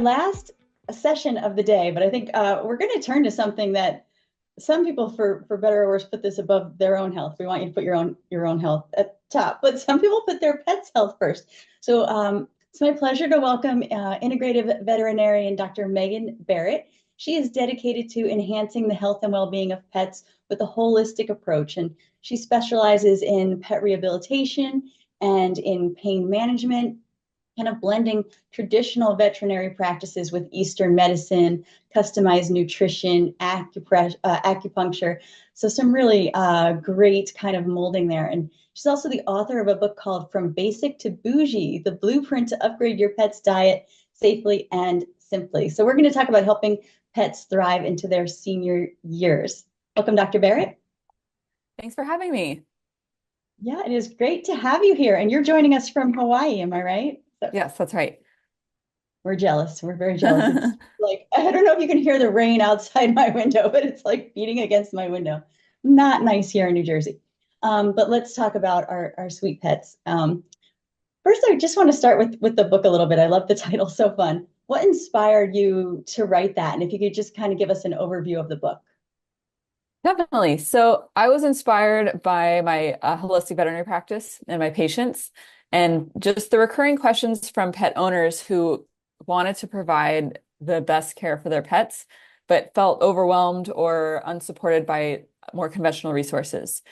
last session of the day, but I think we're going to turn to something that some people, for better or worse, put this above their own health. We want you to put your own health at top, but some people put their pets' health first. So it's my pleasure to welcome integrative veterinarian Dr. Meghan Barrett. She is dedicated to enhancing the health and well-being of pets with a holistic approach, and she specializes in pet rehabilitation and in pain management, kind of blending traditional veterinary practices with Eastern medicine, customized nutrition, acupuncture. So some really great kind of molding there. And she's also the author of a book called From Basic to Bougie, the blueprint to upgrade your pet's diet safely and simply. So we're going to talk about helping pets thrive into their senior years. Welcome, Dr. Barrett. Thanks for having me. Yeah, it is great to have you here. And you're joining us from Hawaii, am I right? So Yes, that's right. we're jealous. We're very jealous. It's like, I don't know if you can hear the rain outside my window, but it's like beating against my window. Not nice here in New Jersey. But let's talk about our sweet pets. First, I just want to start with the book a little bit. I love the title, so fun. What inspired you to write that? And if you could just kind of give us an overview of the book. Definitely. So I was inspired by my holistic veterinary practice and my patients, and just the recurring questions from pet owners who wanted to provide the best care for their pets, but felt overwhelmed or unsupported by more conventional resources.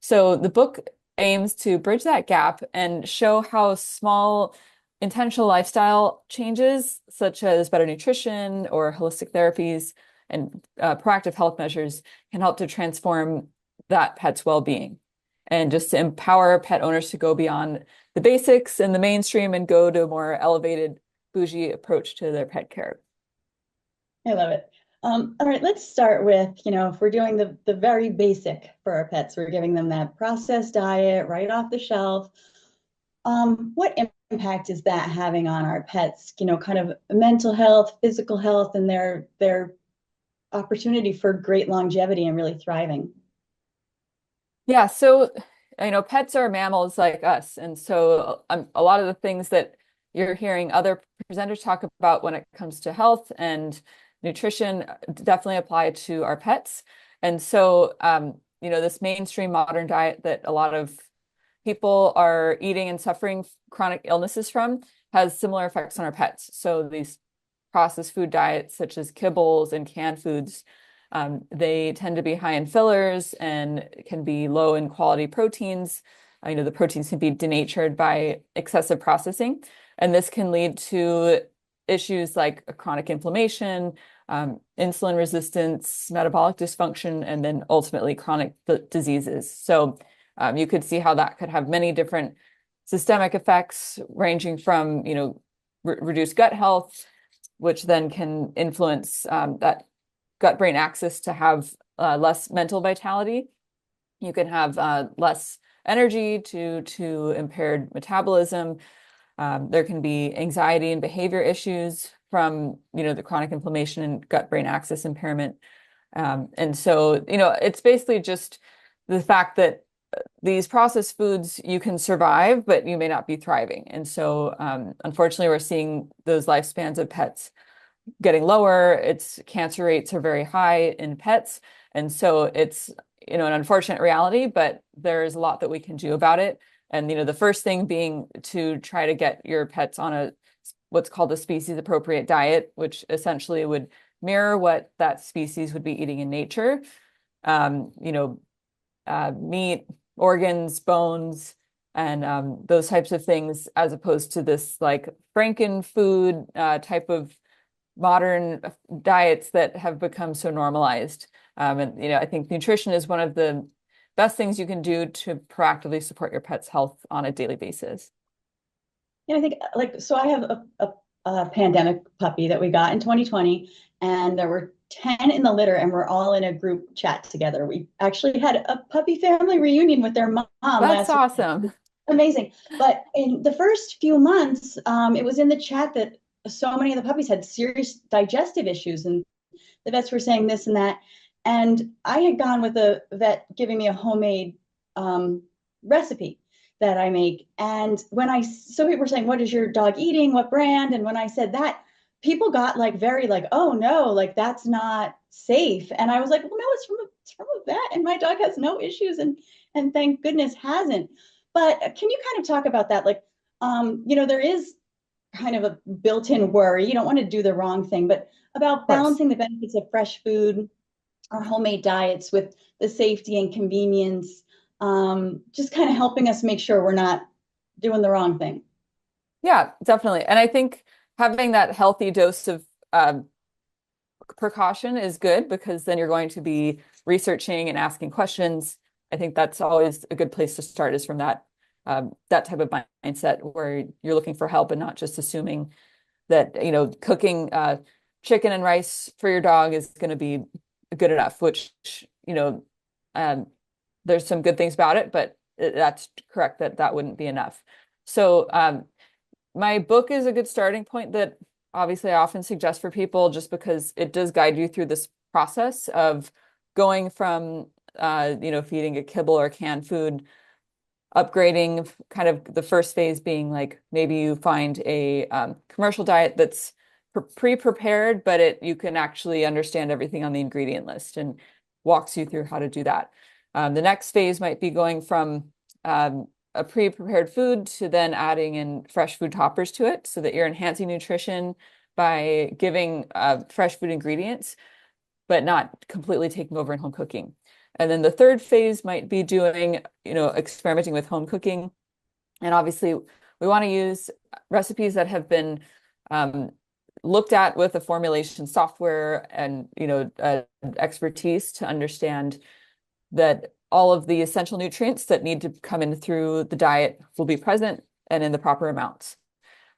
So the book aims to bridge that gap and show how small intentional lifestyle changes, such as better nutrition or holistic therapies and proactive health measures, can help to transform that pet's well-being, and just to empower pet owners to go beyond the basics and the mainstream and go to a more elevated, bougie approach to their pet care. I love it. All right, let's start with, if we're doing the very basic for our pets, we're giving them that processed diet right off the shelf. What impact is that having on our pets, kind of mental health, physical health, and their opportunity for great longevity and really thriving? Yeah, so pets are mammals like us, and so a lot of the things that you're hearing other presenters talk about when it comes to health and nutrition definitely apply to our pets. And so this mainstream modern diet that a lot of people are eating and suffering chronic illnesses from has similar effects on our pets. So these processed food diets, such as kibbles and canned foods, they tend to be high in fillers and can be low in quality proteins. The proteins can be denatured by excessive processing, and this can lead to issues like chronic inflammation, insulin resistance, metabolic dysfunction, and then ultimately chronic diseases. So you could see how that could have many different systemic effects, ranging from reduced gut health, which then can influence that gut-brain axis to have less mental vitality. You can have less energy to impaired metabolism. There can be anxiety and behavior issues from the chronic inflammation and gut-brain axis impairment. And so it's basically just the fact that these processed foods, you can survive, but you may not be thriving. And so unfortunately, we're seeing those lifespans of pets getting lower. Its cancer rates are very high in pets. And so it's an unfortunate reality, but there's a lot that we can do about it. And the first thing being to try to get your pets on what's called a species appropriate diet, which essentially would mirror what that species would be eating in nature. Meat, organs, bones, and those types of things, as opposed to this like Franken food type of modern diets that have become so normalized. And I think nutrition is one of the best things you can do to proactively support your pet's health on a daily basis. Yeah, I think so I have a pandemic puppy that we got in 2020, and there were 10 in the litter, and we're all in a group chat together. We actually had a puppy family reunion with their mom That's last week. awesome. Amazing. But in the first few months, it was in the chat that so many of the puppies had serious digestive issues, and the vets were saying this and that. And I had gone with a vet giving me a homemade recipe that I make. And so people were saying, what is your dog eating? What brand? And when I said that, people got like very like, oh no, like that's not safe. And I was like, well, no, it's from a vet, and my dog has no issues, and thank goodness hasn't. But can you kind of talk about that? Like, there is kind of a built-in worry. You don't want to do the wrong thing, but about Of course. balancing the benefits of fresh food or homemade diets with the safety and convenience, just kind of helping us make sure we're not doing the wrong thing. Yeah, definitely. And I think having that healthy dose of precaution is good because then you're going to be researching and asking questions. I think that's always a good place to start is from that type of mindset where you're looking for help and not just assuming that, cooking chicken and rice for your dog is going to be good enough, which, um, there's some good things about it, but that's correct that that wouldn't be enough. So my book is a good starting point that obviously I often suggest for people just because it does guide you through this process of going from feeding a kibble or canned food, upgrading kind of the first phase being like maybe you find a commercial diet that's pre-prepared, but you can actually understand everything on the ingredient list and walks you through how to do that. The next phase might be going from a pre-prepared food to then adding in fresh food toppers to it so that you're enhancing nutrition by giving fresh food ingredients, but not completely taking over in home cooking. And then the third phase might be doing, experimenting with home cooking. And obviously, we want to use recipes that have been looked at with a formulation software and, expertise to understand that all of the essential nutrients that need to come in through the diet will be present and in the proper amounts.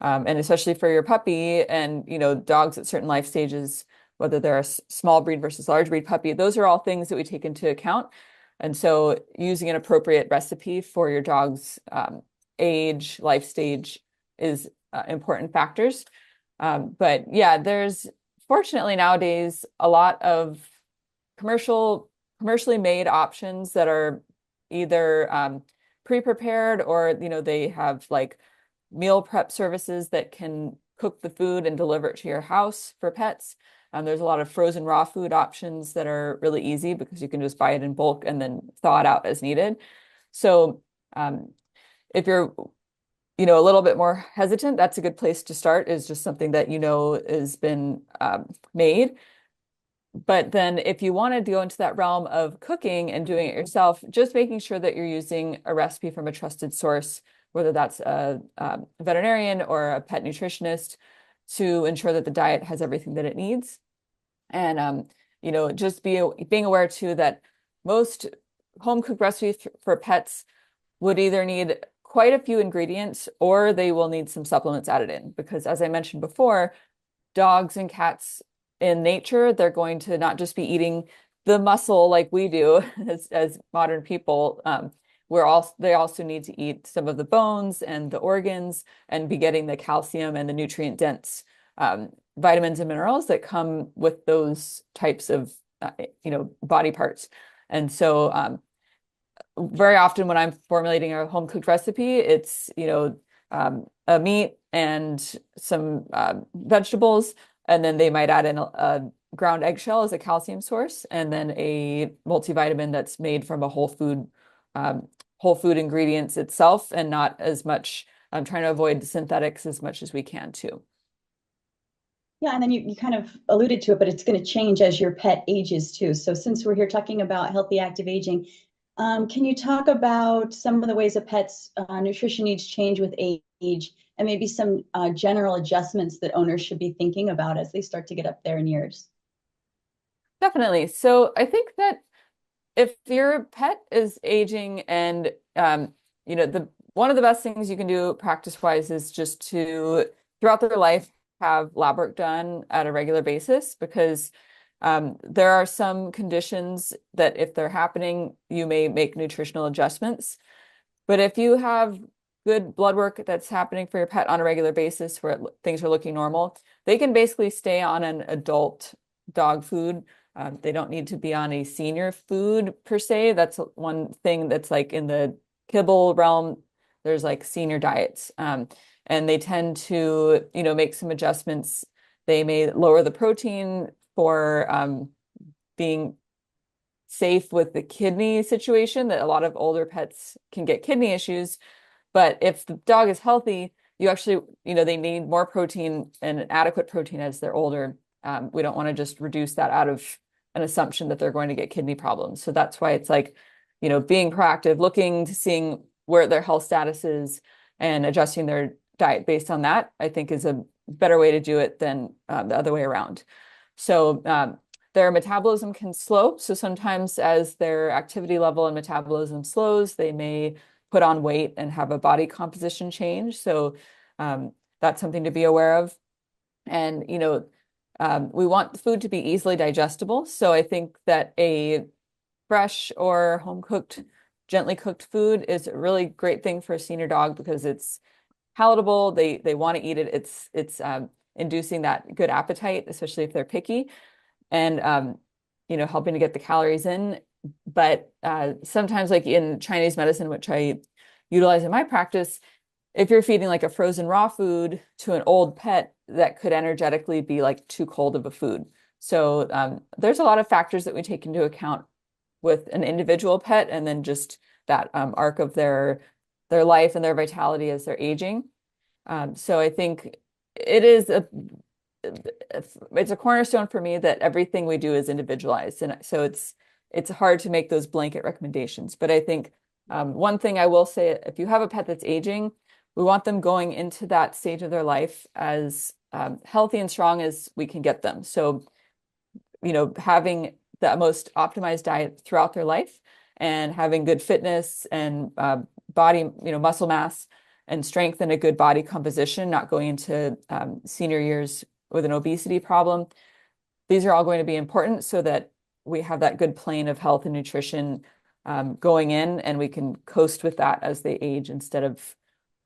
And especially for your puppy and, dogs at certain life stages, whether they're a small breed versus large breed puppy, those are all things that we take into account. And so using an appropriate recipe for your dog's age, life stage is important factors. But yeah, there's fortunately nowadays a lot of commercially made options that are either pre-prepared or they have like meal prep services that can cook the food and deliver it to your house for pets. There's a lot of frozen raw food options that are really easy because you can just buy it in bulk and then thaw it out as needed. So if you're a little bit more hesitant, that's a good place to start is just something that has been made. But then if you want to go into that realm of cooking and doing it yourself, just making sure that you're using a recipe from a trusted source, whether that's a veterinarian or a pet nutritionist, to ensure that the diet has everything that it needs. And just being aware too that most home cooked recipes for pets would either need quite a few ingredients or they will need some supplements added in. Because as I mentioned before, dogs and cats in nature, they're going to not just be eating the muscle like we do as modern people. They also need to eat some of the bones and the organs and be getting the calcium and the nutrient dense vitamins and minerals that come with those types of body parts. And so very often when I'm formulating a home cooked recipe, it's a meat and some vegetables, and then they might add in a ground eggshell as a calcium source, and then a multivitamin that's made from a whole food ingredients itself, and not as much. I'm trying to avoid synthetics as much as we can too. Yeah, and then you kind of alluded to it, but it's going to change as your pet ages too. So since we're here talking about healthy active aging, can you talk about some of the ways a pet's nutrition needs change with age and maybe some general adjustments that owners should be thinking about as they start to get up there in years? Definitely. So I think that if your pet is aging and the one of the best things you can do practice wise is just to throughout their life have lab work done at a regular basis because there are some conditions that if they're happening, you may make nutritional adjustments. But if you have good blood work that's happening for your pet on a regular basis where things are looking normal, they can basically stay on an adult dog food. They don't need to be on a senior food per se. That's one thing that's like in the kibble realm. There's like senior diets, and they tend to, make some adjustments They may lower the protein for being safe with the kidney situation, that a lot of older pets can get kidney issues. But if the dog is healthy, you actually, they need more protein and adequate protein as they're older. We don't want to just reduce that out of an assumption that they're going to get kidney problems. So that's why it's like, being proactive, looking to seeing where their health status is and adjusting their diet based on that, I think is a better way to do it than the other way around. So their metabolism can slow. So sometimes as their activity level and metabolism slows, they may put on weight and have a body composition change. So that's something to be aware of. And, we want the food to be easily digestible. So I think that a fresh or home cooked, gently cooked food is a really great thing for a senior dog because it's palatable. They want to eat it. It's inducing that good appetite, especially if they're picky, and helping to get the calories in. But sometimes, like in Chinese medicine, which I utilize in my practice, if you're feeding like a frozen raw food to an old pet, that could energetically be like too cold of a food. So there's a lot of factors that we take into account with an individual pet, and then just that arc of their life and their vitality as they're aging. So I think it is it's a cornerstone for me that everything we do is individualized, and so it's hard to make those blanket recommendations. But I think one thing I will say, if you have a pet that's aging, we want them going into that stage of their life as healthy and strong as we can get them. So, having the most optimized diet throughout their life and having good fitness and body, muscle mass and strength and a good body composition, not going into senior years with an obesity problem. These are all going to be important so that we have that good plane of health and nutrition going in, and we can coast with that as they age instead of,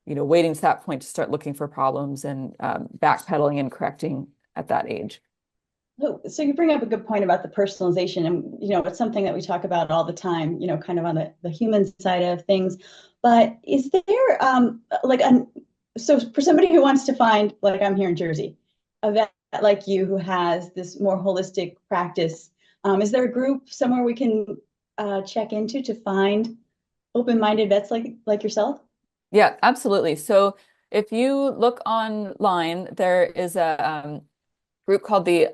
waiting to that point to start looking for problems and backpedaling and correcting at that age. So you bring up a good point about the personalization, and it's something that we talk about all the time, kind of on the human side of things. But is there so for somebody who wants to find, like I'm here in Jersey, a vet like you who has this more holistic practice, is there a group somewhere we can check into to find open-minded vets like yourself? Yeah, absolutely. So if you look online, there is a group called the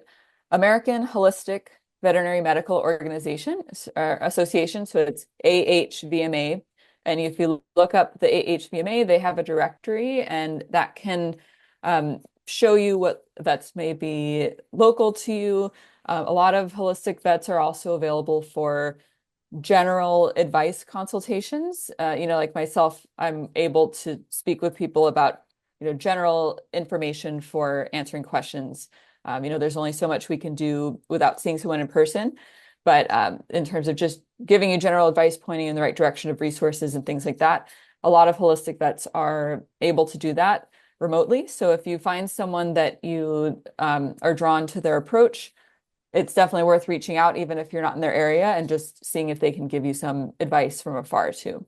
American Holistic Veterinary Medical Organization Association. So it's AHVMA. And if you look up the AHVMA, they have a directory, and that can show you what vets may be local to you. A lot of holistic vets are also available for general advice consultations. Like myself, I'm able to speak with people about, general information for answering questions. There's only so much we can do without seeing someone in person. But in terms of just giving you general advice, pointing in the right direction of resources and things like that, a lot of holistic vets are able to do that remotely. So if you find someone that you are drawn to their approach, it's definitely worth reaching out, even if you're not in their area, and just seeing if they can give you some advice from afar too.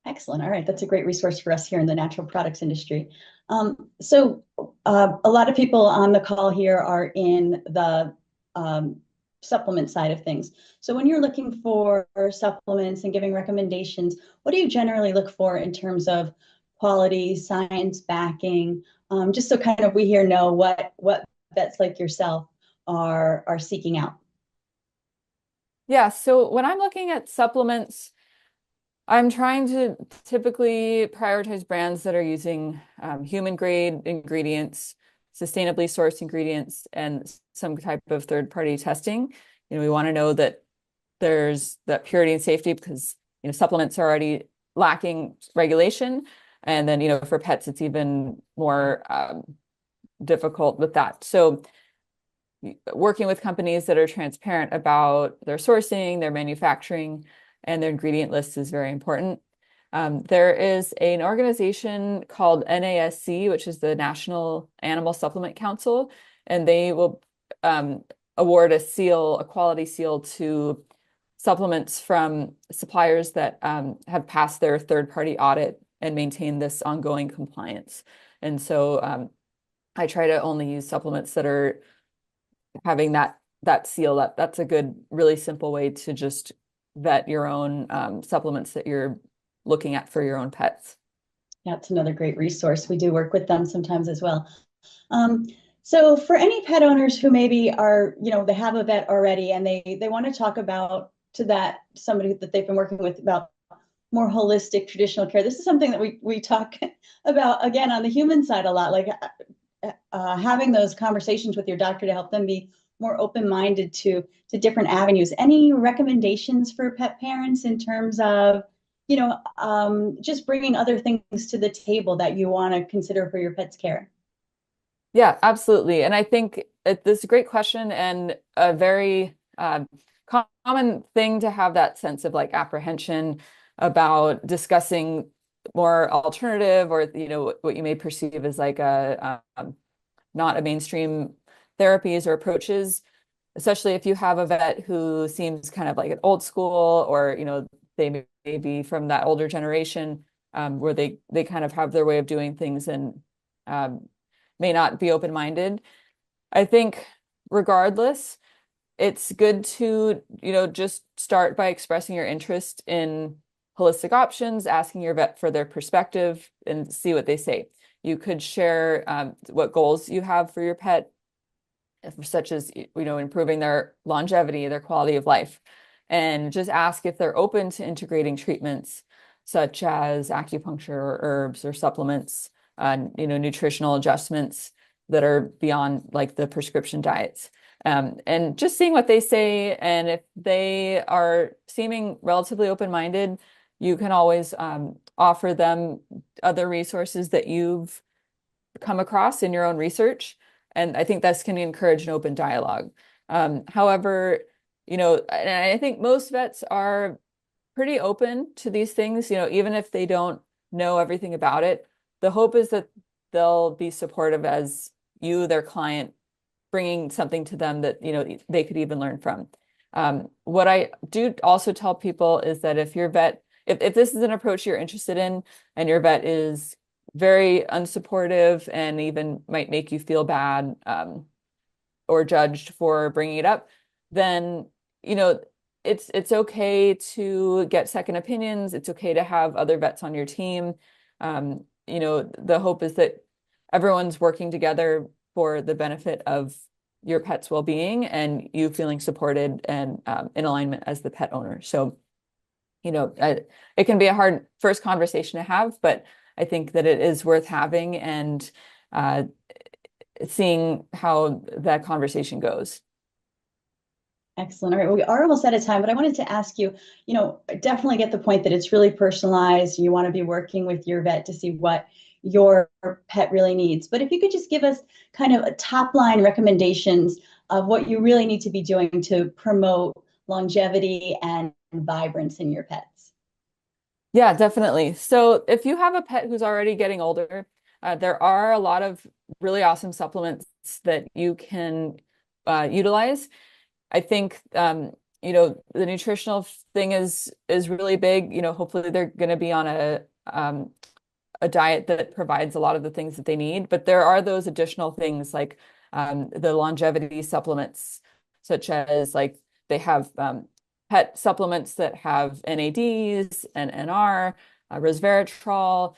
Excellent. All right. That's a great resource for us here in the natural products industry. So a lot of people on the call here are in the supplement side of things. So when you're looking for supplements and giving recommendations, what do you generally look for in terms of quality, science backing, just so kind of we here know what vets like yourself are seeking out? Yeah, so when I'm looking at supplements, I'm trying to typically prioritize brands that are using human grade ingredients, sustainably sourced ingredients, and some type of third-party testing. We want to know that there's that purity and safety, because supplements are already lacking regulation, and then for pets it's even more difficult with that. So working with companies that are transparent about their sourcing, their manufacturing, and their ingredient list is very important. There is an organization called NASC, which is the National Animal Supplement Council, and they will award a quality seal to supplements from suppliers that have passed their third-party audit and maintain this ongoing compliance. And so I try to only use supplements that are having that seal. That's a good, really simple way to just vet your own supplements that you're looking at for your own pets. Yeah, it's another great resource. We do work with them sometimes as well. Um, so for any pet owners who maybe are, they have a vet already and they want to talk about to that somebody that they've been working with about more holistic traditional care. This is something that we talk about again on the human side a lot, like having those conversations with your doctor to help them be more open-minded to different avenues. Any recommendations for pet parents in terms of, just bringing other things to the table that you want to consider for your pet's care? Yeah, absolutely. And I think this is a great question and a very common thing to have that sense of like apprehension about discussing more alternative or what you may perceive as like a not a mainstream therapies or approaches, especially if you have a vet who seems kind of like an old school or they may be from that older generation where they kind of have their way of doing things and um, may not be open-minded. I think regardless, it's good to, just start by expressing your interest in holistic options, asking your vet for their perspective and see what they say. You could share what goals you have for your pet, such as, improving their longevity, their quality of life, and just ask if they're open to integrating treatments such as acupuncture or herbs or supplements, nutritional adjustments that are beyond like the prescription diets. And just seeing what they say. And if they are seeming relatively open-minded, you can always offer them other resources that you've come across in your own research. And I think that's can encourage an open dialogue. However, and I think most vets are pretty open to these things, even if they don't know everything about it. The hope is that they'll be supportive as you, their client, bringing something to them that, they could even learn from. What I do also tell people is that if your vet, if this is an approach you're interested in and your vet is very unsupportive and even might make you feel bad or judged for bringing it up, then it's okay to get second opinions. It's okay to have other vets on your team. The hope is that everyone's working together for the benefit of your pet's well-being and you feeling supported and in alignment as the pet owner. So, it can be a hard first conversation to have, but I think that it is worth having and seeing how that conversation goes. Excellent. All right. Well, we are almost out of time, but I wanted to ask you, definitely get the point that it's really personalized. You want to be working with your vet to see what your pet really needs. But if you could just give us kind of a top line recommendations of what you really need to be doing to promote longevity and vibrance in your pets. Yeah, definitely. So if you have a pet who's already getting older, there are a lot of really awesome supplements that you can utilize. I think the nutritional thing is really big. Hopefully they're going to be on a diet that provides a lot of the things that they need. But there are those additional things like the longevity supplements, such as like they have pet supplements that have NADs and NR, resveratrol,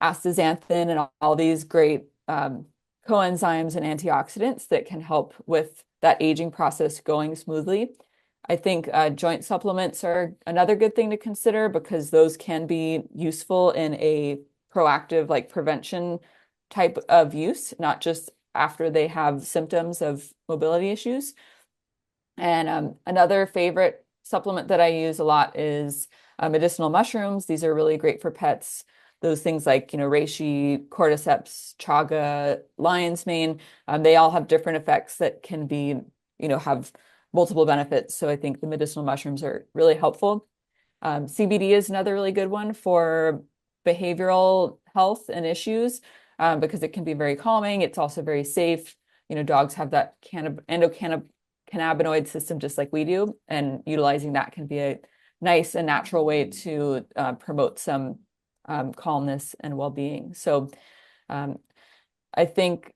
astaxanthin, and all these great coenzymes and antioxidants that can help with that aging process going smoothly. I think joint supplements are another good thing to consider because those can be useful in a proactive, like prevention type of use, not just after they have symptoms of mobility issues. And another favorite supplement that I use a lot is medicinal mushrooms. These are really great for pets. Those things like, reishi, cordyceps, chaga, lion's mane, they all have different effects that can be, have multiple benefits. So I think the medicinal mushrooms are really helpful. CBD is another really good one for behavioral health and issues because it can be very calming. It's also very safe. Dogs have that endocannabinoid system just like we do, and utilizing that can be a nice and natural way to promote some calmness and well-being. So I think,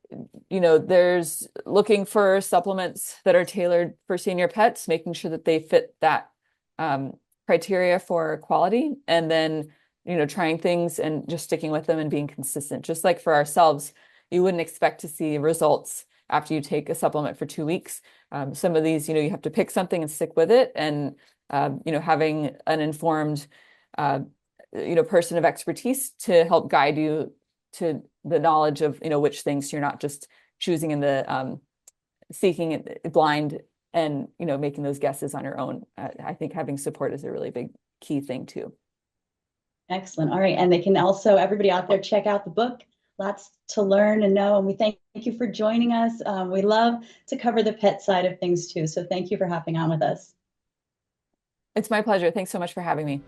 there's looking for supplements that are tailored for senior pets, making sure that they fit that criteria for quality, and then, trying things and just sticking with them and being consistent. Just like for ourselves, you wouldn't expect to see results after you take a supplement for 2 weeks. Some of these, you have to pick something and stick with it. And, having an informed, person of expertise to help guide you to the knowledge of, which things you're not just choosing in the seeking it blind and, making those guesses on your own. I think having support is a really big key thing too. Excellent. All right. And they can also, everybody out there, check out the book. Lots to learn and know. And we thank you for joining us. We love to cover the pet side of things too. So thank you for hopping on with us. It's my pleasure. Thanks so much for having me.